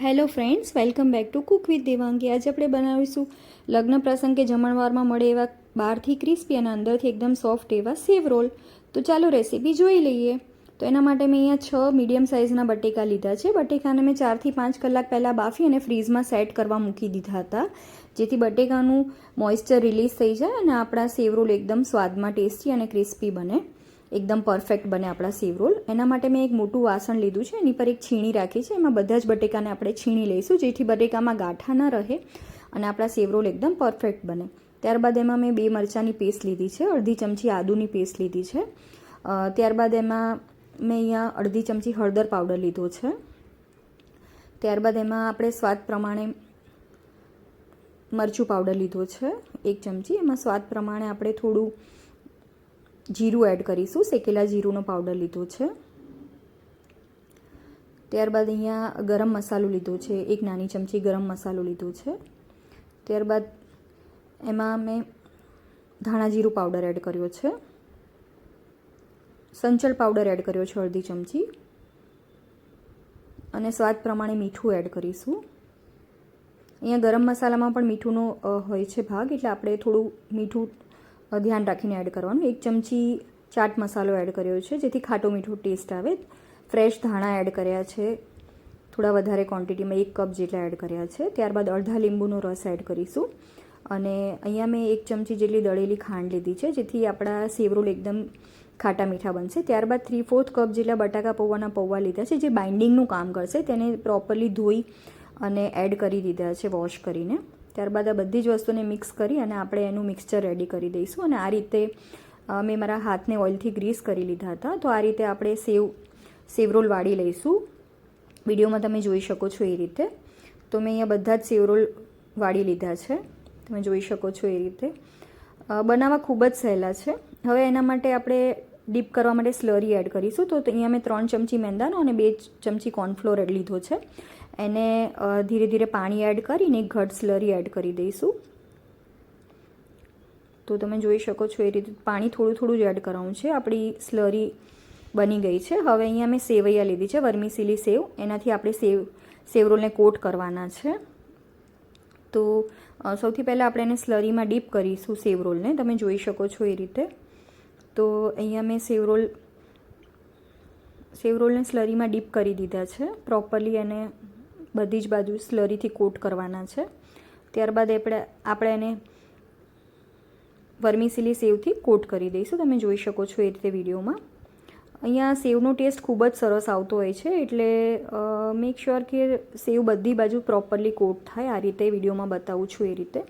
Hello friends, welcome back to cook with Devangi. આજે આપણે બનાવીશું લગ્ન પ્રસંગ કે જમણવારમાં મળે એવા બહારથી ક્રિસ્પી અને અંદરથી એકદમ સોફ્ટ એવા સેવ રોલ. તો ચાલો રેસીપી જોઈ લઈએ. તો એના માટે મેં અહીંયા 6 મીડિયમ સાઇઝના બટેકા લીધા છે. બટેકાને મેં 4 થી 5 કલાક પહેલાં બાફી અને ફ્રીઝમાં સેટ કરવા મૂકી દીધા હતા, જેથી બટેકાનું મોઇસ્ચર રિલીઝ થઈ જાય અને આપણા સેવ રોલ એકદમ સ્વાદમાં ટેસ્ટી અને ક્રિસ્પી બને, એકદમ પરફેક્ટ બને આપણા સેવ રોલ. એના માટે મેં એક મોટું વાસણ લીધું છે, એની પર એક છીણી રાખી છે. એમાં બધા જ બટેકાને આપણે છીણી લઈશું, જેથી બટેકામાં ગાંઠા ન રહે અને આપણા સેવ રોલ એકદમ પરફેક્ટ બને. ત્યારબાદ એમાં મેં 2 મરચાંની પેસ્ટ લીધી છે, અડધી ચમચી આદુની પેસ્ટ લીધી છે. ત્યારબાદ એમાં મેં અહીંયા અડધી ચમચી હળદર પાવડર લીધો છે. ત્યારબાદ એમાં આપણે સ્વાદ પ્રમાણે મરચું પાવડર લીધો છે 1 ચમચી. એમાં સ્વાદ પ્રમાણે આપણે થોડું જીરું એડ કરીશું, શેકેલા જીરુંનો પાવડર લીધો છે. ત્યારબાદ અહીંયા ગરમ મસાલો લીધો છે, 1 નાની ચમચી ગરમ મસાલો લીધો છે. ત્યારબાદ એમાં મેં ધાણા જીરું પાવડર એડ કર્યો છે, સંચળ પાવડર એડ કર્યો છે અડધી ચમચી, અને સ્વાદ પ્રમાણે મીઠું એડ કરીશું. અહીંયા ગરમ મસાલામાં પણ મીઠુંનો હોય છે ભાગ, એટલે આપણે થોડું મીઠું ધ્યાન રાખીને એડ કરવાનું. 1 ચમચી ચાટ મસાલો એડ કર્યો છે, જેથી ખાટો મીઠો ટેસ્ટ આવે. ફ્રેશ ધાણા એડ કર્યા છે, થોડા વધારે ક્વોન્ટિટીમાં 1 કપ જેટલા એડ કર્યા છે. ત્યારબાદ અડધા લીંબુનો રસ એડ કરીશું, અને અહીંયા મેં 1 ચમચી જેટલી દળેલી ખાંડ લીધી છે, જેથી આપણા સેવ રોલ એકદમ ખાટા મીઠા બનશે. ત્યારબાદ 3/4 કપ જેટલા બટાકા પૌવાના પૌવા લીધા છે, જે બાઇન્ડિંગનું કામ કરશે. તેને પ્રોપરલી ધોઈ અને એડ કરી દીધા છે વોશ કરીને. ત્યારબાદ આ બધી જ વસ્તુને મિક્સ કરી અને આપણે એનું મિક્સચર રેડી કરી દઈશું. અને આ રીતે મેં મારા હાથને ઓઇલથી ગ્રીસ કરી લીધા હતા. તો આ રીતે આપણે સેવ રોલ વાળી લઈશું. વિડીયોમાં તમે જોઈ શકો છો એ રીતે. તો મેં અહીંયા બધા જ સેવ રોલ વાળી લીધા છે, તમે જોઈ શકો છો એ રીતે. બનાવવા ખૂબ જ સહેલા છે. હવે એના માટે આપણે ડીપ કરવા માટે સ્લરી એડ કરીશું. તો અહીંયા મેં 3 ચમચી મેંદાનો અને 2 ચમચી કોર્નફ્લોર લીધો છે. એને ધીરે ધીરે પાણી એડ કરીને ઘટ સ્લરી એડ કરી દઈશું. તો તમે જોઈ શકો છો એ રીતે પાણી થોડું થોડું જ એડ કરવાનું છે. આપણી સ્લરી બની ગઈ છે. હવે અહીંયા મેં સેવૈયા લીધી છે, વર્મીસિલી સેવ. એનાથી આપણે સેવ રોલને કોટ કરવાના છે. તો સૌથી પહેલાં આપણે એને સ્લરીમાં ડીપ કરીશું સેવ રોલને, તમે જોઈ શકો છો એ રીતે. તો અહીંયા મેં સેવ રોલને સ્લરીમાં ડીપ કરી દીધા છે. પ્રોપરલી એને બધી જ બાજુ સ્લરીથી કોટ કરવાના છે. ત્યારબાદ આપણે એને વર્મીસિલી સેવથી કોટ કરી દઈશું, તમે જોઈ શકો છો એ રીતે વિડીયોમાં. અહીંયા સેવનો ટેસ્ટ ખૂબ જ સરસ આવતો હોય છે, એટલે મેક શ્યોર કે સેવ બધી બાજુ પ્રોપરલી કોટ થાય. આ રીતે વિડીયોમાં બતાવું છું એ રીતે.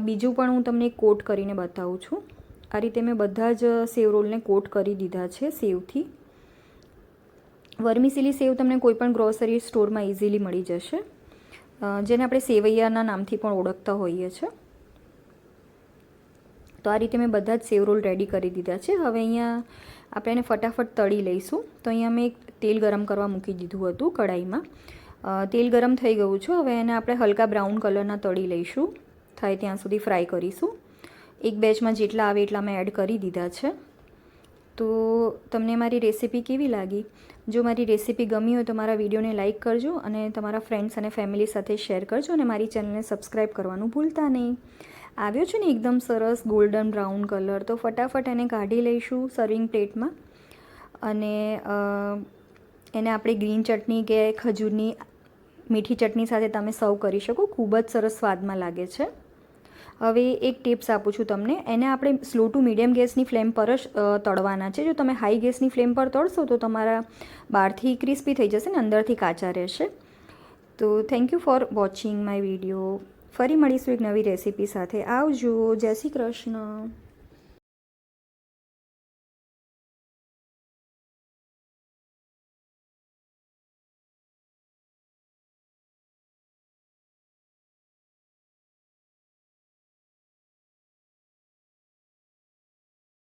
બીજું પણ હું તમને કોટ કરીને બતાવું છું. આ રીતે મેં બધા જ સેવ રોલને કોટ કરી દીધા છે સેવથી. વર્મીસિલી સેવ તમને કોઈ પણ ગ્રોસરી સ્ટોરમાં ઇઝીલી મળી જશે, જેને આપણે સેવૈયાના નામથી પણ ઓળખતા હોઈએ છીએ. તો આ રીતે મેં બધા જ સેવ રોલ રેડી કરી દીધા છે. હવે અહીંયા આપણે એને ફટાફટ તળી લઈશું. તો અહીંયા મેં તેલ ગરમ કરવા મૂકી દીધું હતું કઢાઈમાં. તેલ ગરમ થઈ ગયું છે. હવે એને આપણે હલકા બ્રાઉન કલરના તળી લઈશું, થાય ત્યાં સુધી ફ્રાય કરીશું. એક બેચમાં જેટલા આવે એટલા મેં એડ કરી દીધા છે. તો તમને મારી રેસીપી કેવી લાગી? જો મારી રેસીપી ગમી હોય તો મારા વિડીયોને લાઇક કરજો, અને તમારા ફ્રેન્ડ્સ અને ફેમિલી સાથે શેર કરજો, અને મારી ચેનલને સબસ્ક્રાઈબ કરવાનું ભૂલતા નહીં. આવ્યો છે ને એકદમ સરસ ગોલ્ડન બ્રાઉન કલર. તો ફટાફટ એને કાઢી લઈશું સર્વિંગ પ્લેટમાં, અને એને આપણે ગ્રીન ચટણી કે ખજૂરની મીઠી ચટણી સાથે તમે સર્વ કરી શકો. ખૂબ જ સરસ સ્વાદમાં લાગે છે. હવે એક ટિપ્સ આપું છું તમને. એને આપણે સ્લો ટુ મીડિયમ ગેસની ફ્લેમ પર જ તળવાના છે. જો તમે હાઈ ગેસની ફ્લેમ પર તળશો તો તમારા બહારથી ક્રિસ્પી થઈ જશે ને અંદરથી કાચા રહેશે. તો thank you for watching my video. ફરી મળીશું એક નવી રેસીપી સાથે. આવજો. જય શ્રી કૃષ્ણ.